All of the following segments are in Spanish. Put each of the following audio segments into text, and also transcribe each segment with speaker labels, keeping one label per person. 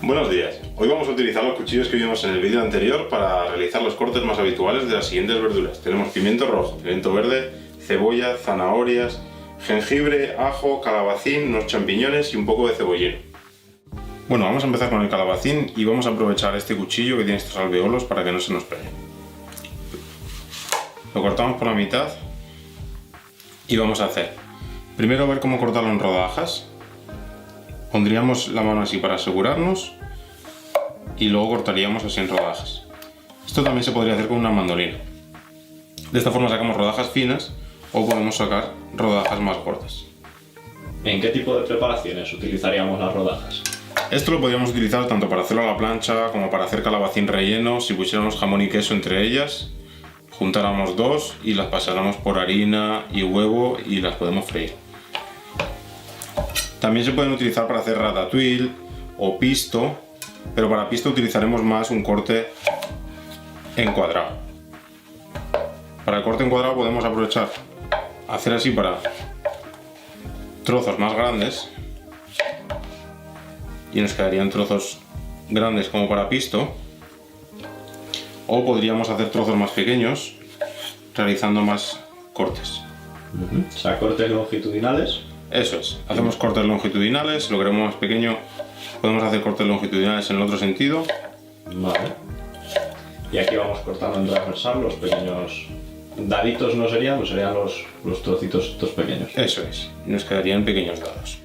Speaker 1: Buenos días, hoy vamos a utilizar los cuchillos que vimos en el vídeo anterior para realizar los cortes más habituales de las siguientes verduras. Tenemos pimiento rojo, pimiento verde, cebolla, zanahorias, jengibre, ajo, calabacín, unos champiñones y un poco de cebollino. Bueno, vamos a empezar con el calabacín y vamos a aprovechar este cuchillo que tiene estos alveolos para que no se nos pegue. Lo cortamos por la mitad y vamos a hacer primero ver cómo cortarlo en rodajas. Pondríamos la mano así para asegurarnos y luego cortaríamos así en rodajas. Esto también se podría hacer con una mandolina. De esta forma sacamos rodajas finas o podemos sacar rodajas más cortas.
Speaker 2: ¿En qué tipo de preparaciones utilizaríamos las rodajas?
Speaker 1: Esto lo podríamos utilizar tanto para hacerlo a la plancha como para hacer calabacín relleno. Si pusiéramos jamón y queso entre ellas, juntáramos dos y las pasáramos por harina y huevo y las podemos freír. También se pueden utilizar para hacer ratatouille o pisto, pero para pisto utilizaremos más un corte en cuadrado. Para el corte en cuadrado podemos aprovechar hacer así para trozos más grandes y nos quedarían trozos grandes como para pisto, o podríamos hacer trozos más pequeños realizando más cortes.
Speaker 2: O sea, cortes longitudinales.
Speaker 1: Eso es, hacemos cortes longitudinales, si lo queremos más pequeño podemos hacer cortes longitudinales en el otro sentido.
Speaker 2: Vale. Y aquí vamos cortando en transversal los pequeños daditos, ¿no serían? Pues serían los trocitos estos pequeños.
Speaker 1: Eso es, y nos quedarían pequeños dados.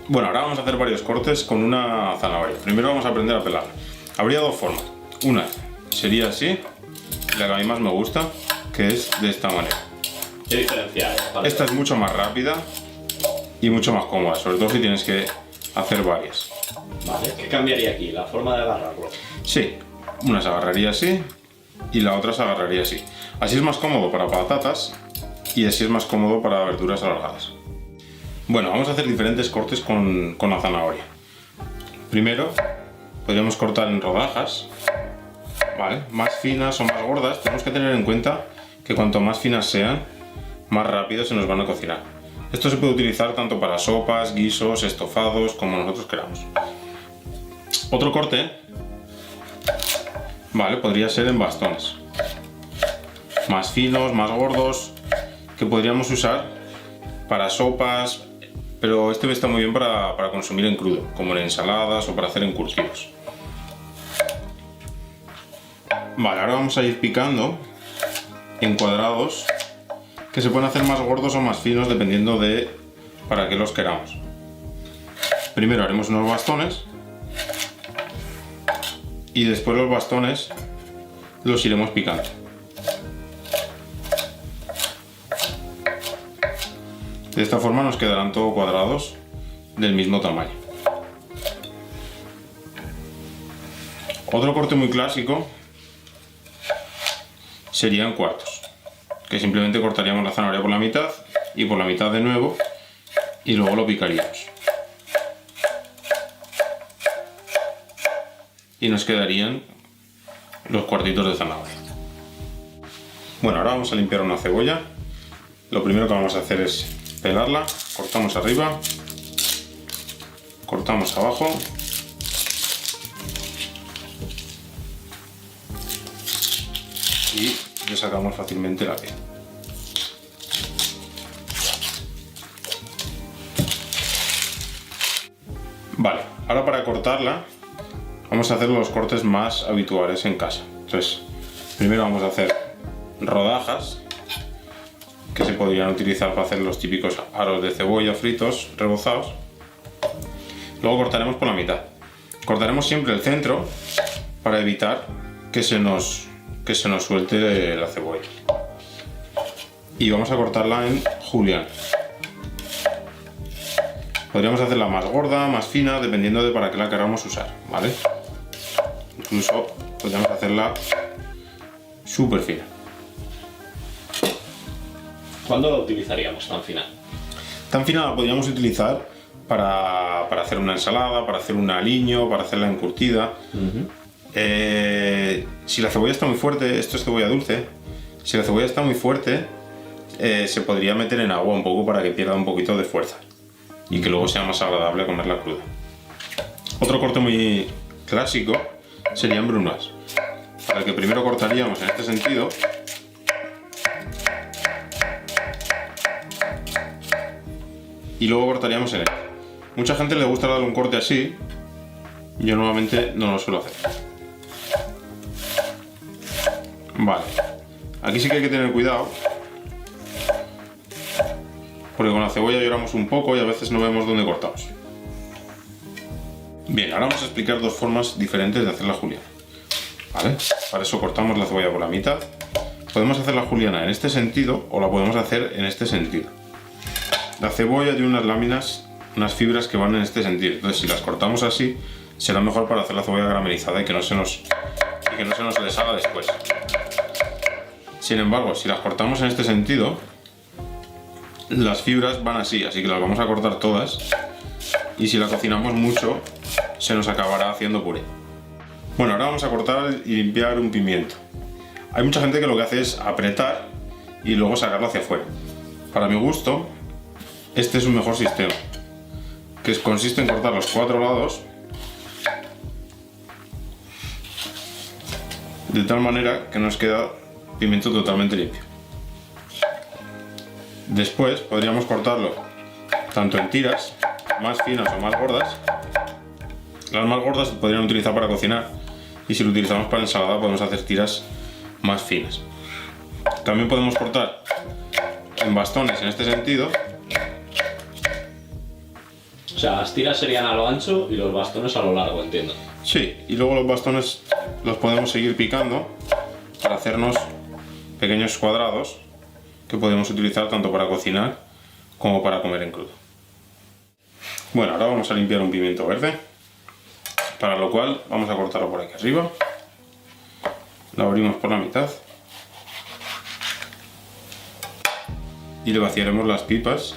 Speaker 1: Bueno, ahora vamos a hacer varios cortes con una zanahoria. Primero vamos a aprender a pelar. Habría dos formas. Una sería así, la que a mí más me gusta, que es de esta manera.
Speaker 2: ¿Qué diferencia hay?
Speaker 1: Esta es mucho más rápida y mucho más cómoda, sobre todo si tienes que hacer varias.
Speaker 2: Vale, ¿qué cambiaría aquí? La forma de agarrarlo.
Speaker 1: Sí, una se agarraría así y la otra se agarraría así. Así es más cómodo para patatas y así es más cómodo para verduras alargadas. Bueno, vamos a hacer diferentes cortes con la zanahoria. Primero, podríamos cortar en rodajas, ¿vale? Más finas o más gordas. Tenemos que tener en cuenta que cuanto más finas sean, más rápido se nos van a cocinar. Esto se puede utilizar tanto para sopas, guisos, estofados, como nosotros queramos. Otro corte, vale, podría ser en bastones. Más finos, más gordos, que podríamos usar para sopas, pero este está muy bien para consumir en crudo, como en ensaladas o para hacer encurtidos. Vale, ahora vamos a ir picando en cuadrados que se pueden hacer más gordos o más finos dependiendo de para qué los queramos. Primero haremos unos bastones y después los bastones los iremos picando. De esta forma nos quedarán todos cuadrados del mismo tamaño. Otro corte muy clásico serían cuartos, que simplemente cortaríamos la zanahoria por la mitad y por la mitad de nuevo y luego lo picaríamos. Y nos quedarían los cuartitos de zanahoria. Bueno, ahora vamos a limpiar una cebolla. Lo primero que vamos a hacer es pelarla, cortamos arriba, cortamos abajo y le sacamos fácilmente la piel. Vale, ahora para cortarla vamos a hacer los cortes más habituales en casa. Entonces, primero vamos a hacer rodajas, que se podrían utilizar para hacer los típicos aros de cebolla fritos, rebozados. Luego cortaremos por la mitad. Cortaremos siempre el centro para evitar que se nos suelte la cebolla. Y vamos a cortarla en julián. Podríamos hacerla más gorda, más fina, dependiendo de para qué la queramos usar, ¿vale? Incluso podríamos hacerla súper fina.
Speaker 2: ¿Cuándo la utilizaríamos tan fina?
Speaker 1: Tan fina la podríamos utilizar para hacer una ensalada, para hacer un aliño, para hacerla encurtida. Si la cebolla está muy fuerte, esto es cebolla dulce, si la cebolla está muy fuerte, se podría meter en agua un poco para que pierda un poquito de fuerza y que luego sea más agradable comerla cruda. Otro corte muy clásico serían brunoise, para el que primero cortaríamos en este sentido y luego cortaríamos en este. Mucha gente le gusta darle un corte así, yo normalmente no lo suelo hacer. Vale, aquí sí que hay que tener cuidado, porque con la cebolla lloramos un poco y a veces no vemos dónde cortamos. Bien, ahora vamos a explicar dos formas diferentes de hacer la juliana. ¿Vale? Para eso cortamos la cebolla por la mitad. Podemos hacer la juliana en este sentido o la podemos hacer en este sentido. La cebolla tiene unas láminas, unas fibras que van en este sentido. Entonces, si las cortamos así, será mejor para hacer la cebolla caramelizada y que no se nos deshaga después. Sin embargo, si las cortamos en este sentido, las fibras van así que las vamos a cortar todas. Y si la cocinamos mucho, se nos acabará haciendo puré. Bueno, ahora vamos a cortar y limpiar un pimiento. Hay mucha gente que lo que hace es apretar y luego sacarlo hacia afuera. Para mi gusto, este es un mejor sistema, que consiste en cortar los 4 lados de tal manera que nos queda pimiento totalmente limpio. Después podríamos cortarlo tanto en tiras más finas o más gordas. Las más gordas se podrían utilizar para cocinar y si lo utilizamos para ensalada podemos hacer tiras más finas. También podemos cortar en bastones en este sentido.
Speaker 2: O sea, las tiras serían a lo ancho y los bastones a lo largo, entiendo.
Speaker 1: Sí, y luego los bastones los podemos seguir picando para hacernos pequeños cuadrados que podemos utilizar tanto para cocinar como para comer en crudo. Bueno, ahora vamos a limpiar un pimiento verde, para lo cual vamos a cortarlo por aquí arriba. Lo abrimos por la mitad y le vaciaremos las pipas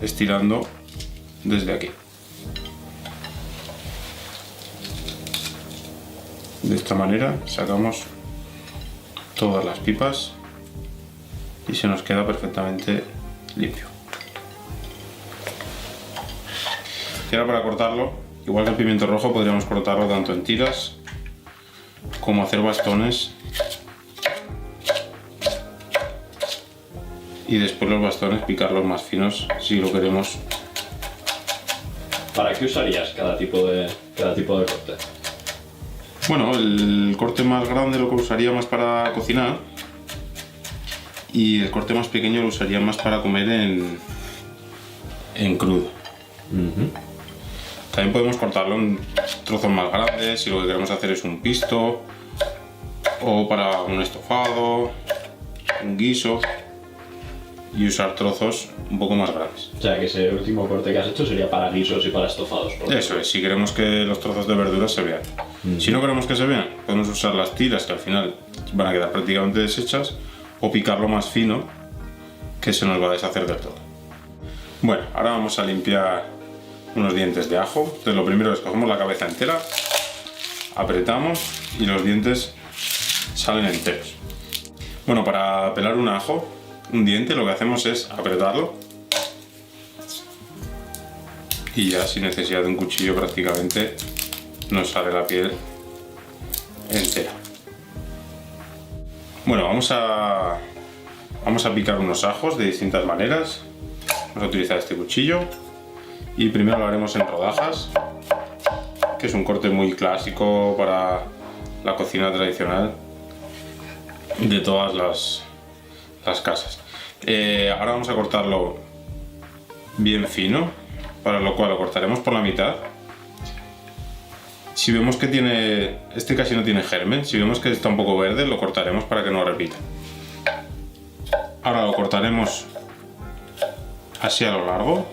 Speaker 1: estirando desde aquí. De esta manera sacamos todas las pipas y se nos queda perfectamente limpio. Y ahora para cortarlo, igual que el pimiento rojo, podríamos cortarlo tanto en tiras como hacer bastones y después los bastones picarlos más finos si lo queremos.
Speaker 2: ¿Para qué usarías cada tipo de corte?
Speaker 1: Bueno, el corte más grande lo que usaría más para cocinar y el corte más pequeño lo usaría más para comer en crudo. También podemos cortarlo en trozos más grandes si lo que queremos hacer es un pisto o para un estofado, un guiso, y usar trozos un poco más grandes.
Speaker 2: O sea, que ese último corte que has hecho sería para guisos y para estofados.
Speaker 1: Eso es, si queremos que los trozos de verduras se vean. Si no queremos que se vean, podemos usar las tiras que al final van a quedar prácticamente deshechas o picarlo más fino que se nos va a deshacer del todo. Bueno, ahora vamos a limpiar unos dientes de ajo. Entonces lo primero es cogemos la cabeza entera, apretamos y los dientes salen enteros. Bueno, para pelar un ajo, un diente, lo que hacemos es apretarlo y ya sin necesidad de un cuchillo prácticamente nos sale la piel entera. Bueno, vamos a picar unos ajos de distintas maneras. Vamos a utilizar este cuchillo y primero lo haremos en rodajas, que es un corte muy clásico para la cocina tradicional de todas las casas. Ahora vamos a cortarlo bien fino, para lo cual lo cortaremos por la mitad. Si vemos que este casi no tiene germen, si vemos que está un poco verde, lo cortaremos para que no repita. Ahora lo cortaremos así a lo largo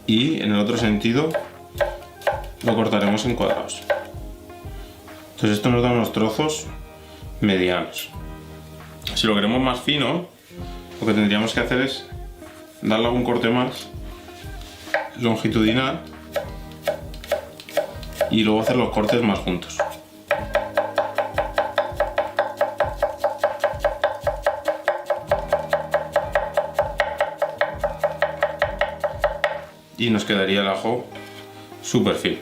Speaker 1: y en el otro sentido lo cortaremos en cuadrados. Entonces esto nos da unos trozos medianos. Si lo queremos más fino, lo que tendríamos que hacer es darle algún corte más longitudinal y luego hacer los cortes más juntos. Y nos quedaría el ajo súper fino.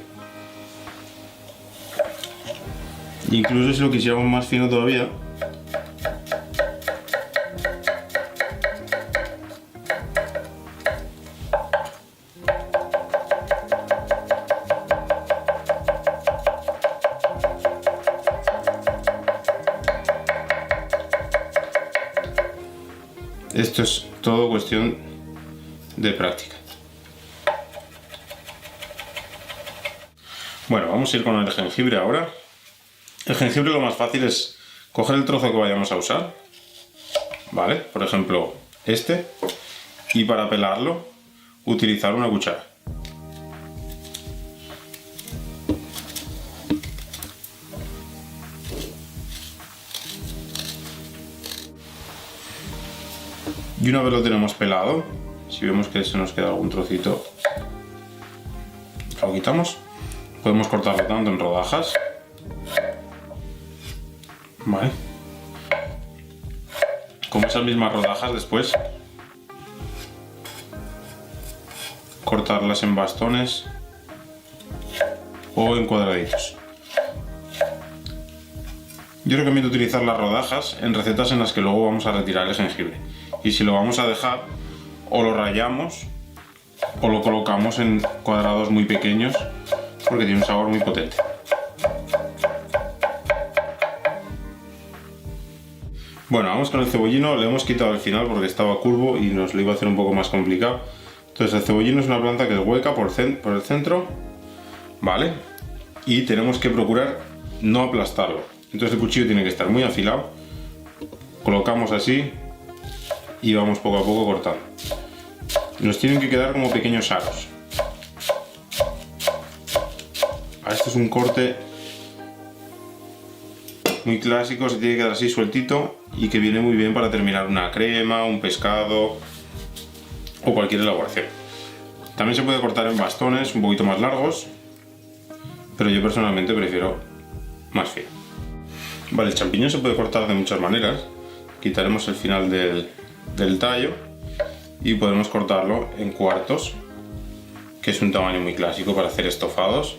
Speaker 1: Incluso si lo quisiéramos más fino todavía, esto es todo cuestión de práctica. Bueno, vamos a ir con el jengibre ahora. El jengibre lo más fácil es coger el trozo que vayamos a usar, ¿vale? Por ejemplo, este, y para pelarlo, utilizar una cuchara. Y una vez lo tenemos pelado, si vemos que se nos queda algún trocito, lo quitamos. Podemos cortarlo tanto en rodajas, ¿vale? Con esas mismas rodajas después cortarlas en bastones o en cuadraditos. Yo recomiendo utilizar las rodajas en recetas en las que luego vamos a retirar el jengibre. Y si lo vamos a dejar, o lo rallamos o lo colocamos en cuadrados muy pequeños porque tiene un sabor muy potente. Bueno, vamos con el cebollino. Le hemos quitado el final porque estaba curvo y nos lo iba a hacer un poco más complicado. Entonces el cebollino es una planta que es hueca por el centro, ¿vale? Y tenemos que procurar no aplastarlo. Entonces el cuchillo tiene que estar muy afilado. Colocamos así y vamos poco a poco cortando. Nos tienen que quedar como pequeños aros. Este es un corte muy clásico, se tiene que quedar así sueltito y que viene muy bien para terminar una crema, un pescado o cualquier elaboración. También se puede cortar en bastones un poquito más largos, pero yo personalmente prefiero más fino. Vale, el champiñón se puede cortar de muchas maneras. Quitaremos el final del tallo y podemos cortarlo en cuartos, que es un tamaño muy clásico para hacer estofados.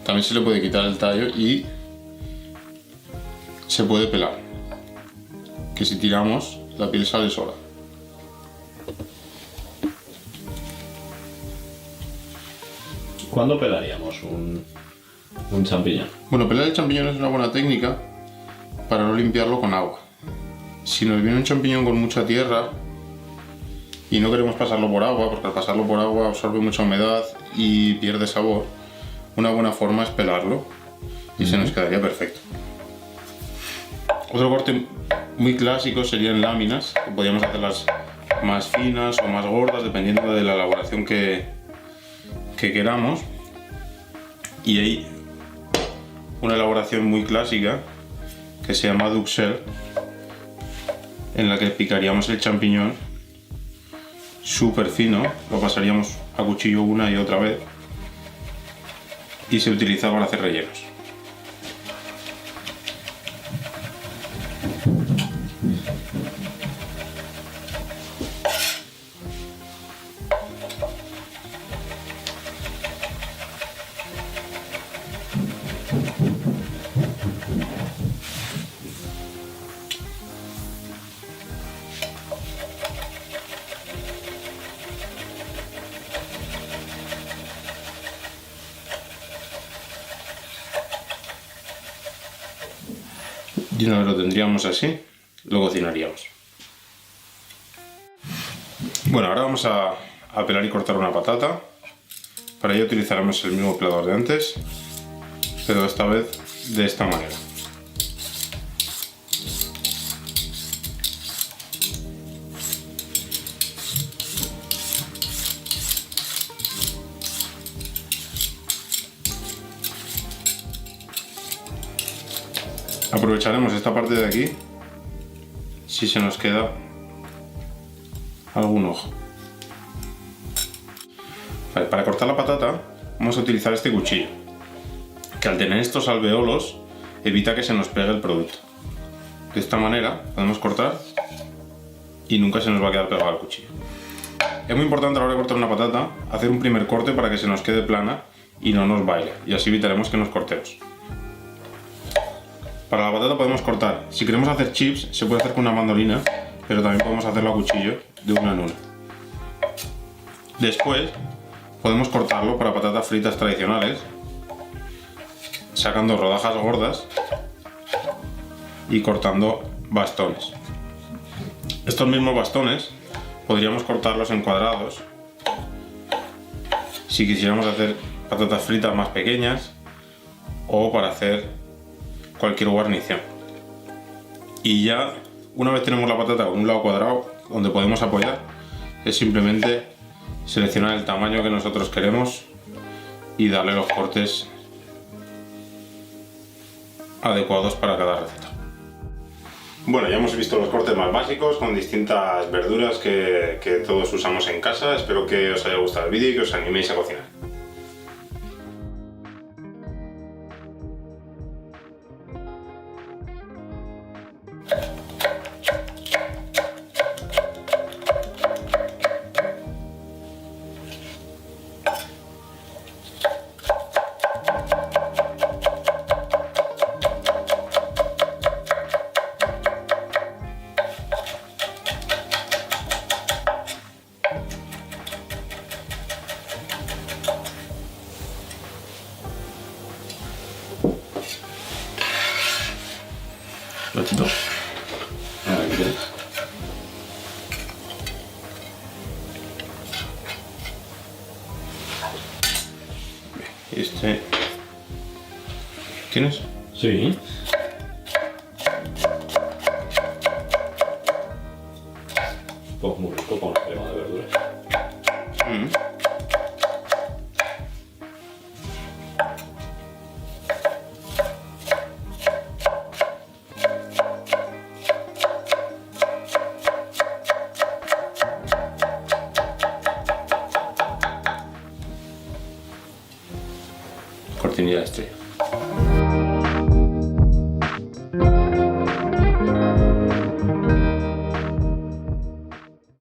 Speaker 1: También se le puede quitar el tallo y se puede pelar, que si tiramos la piel sale sola.
Speaker 2: ¿Cuándo pelaríamos un champiñón?
Speaker 1: Bueno, pelar el champiñón es una buena técnica para no limpiarlo con agua. Si nos viene un champiñón con mucha tierra y no queremos pasarlo por agua, porque al pasarlo por agua absorbe mucha humedad y pierde sabor, una buena forma es pelarlo y se nos quedaría perfecto. Otro corte muy clásico serían láminas, que podríamos hacerlas más finas o más gordas dependiendo de la elaboración que queramos. Y hay una elaboración muy clásica que se llama duxelle, en la que picaríamos el champiñón súper fino, lo pasaríamos a cuchillo una y otra vez y se utiliza para hacer rellenos. Y una vez lo tendríamos así, lo cocinaríamos. Bueno, ahora vamos a pelar y cortar una patata. Para ello utilizaremos el mismo pelador de antes, pero esta vez de esta manera. Aprovecharemos esta parte de aquí si se nos queda algún ojo. Vale, para cortar la patata vamos a utilizar este cuchillo, que al tener estos alveolos evita que se nos pegue el producto. De esta manera podemos cortar y nunca se nos va a quedar pegado al cuchillo. Es muy importante a la hora de cortar una patata hacer un primer corte para que se nos quede plana y no nos baile, y así evitaremos que nos cortemos. Para la patata podemos cortar, si queremos hacer chips se puede hacer con una mandolina, pero también podemos hacerlo a cuchillo de una en una. Después podemos cortarlo para patatas fritas tradicionales, sacando rodajas gordas y cortando bastones. Estos mismos bastones podríamos cortarlos en cuadrados si quisiéramos hacer patatas fritas más pequeñas o para hacer cualquier guarnición. Y ya una vez tenemos la patata con un lado cuadrado donde podemos apoyar, es simplemente seleccionar el tamaño que nosotros queremos y darle los cortes adecuados para cada receta. Bueno, ya hemos visto los cortes más básicos con distintas verduras que todos usamos en casa. Espero que os haya gustado el vídeo y que os animéis a cocinar.
Speaker 2: Lo quito. Aquí tienes.
Speaker 1: Este... ¿Tienes?
Speaker 2: Sí. Pues muy rico con crema de verduras.
Speaker 1: Cortinilla de estrella.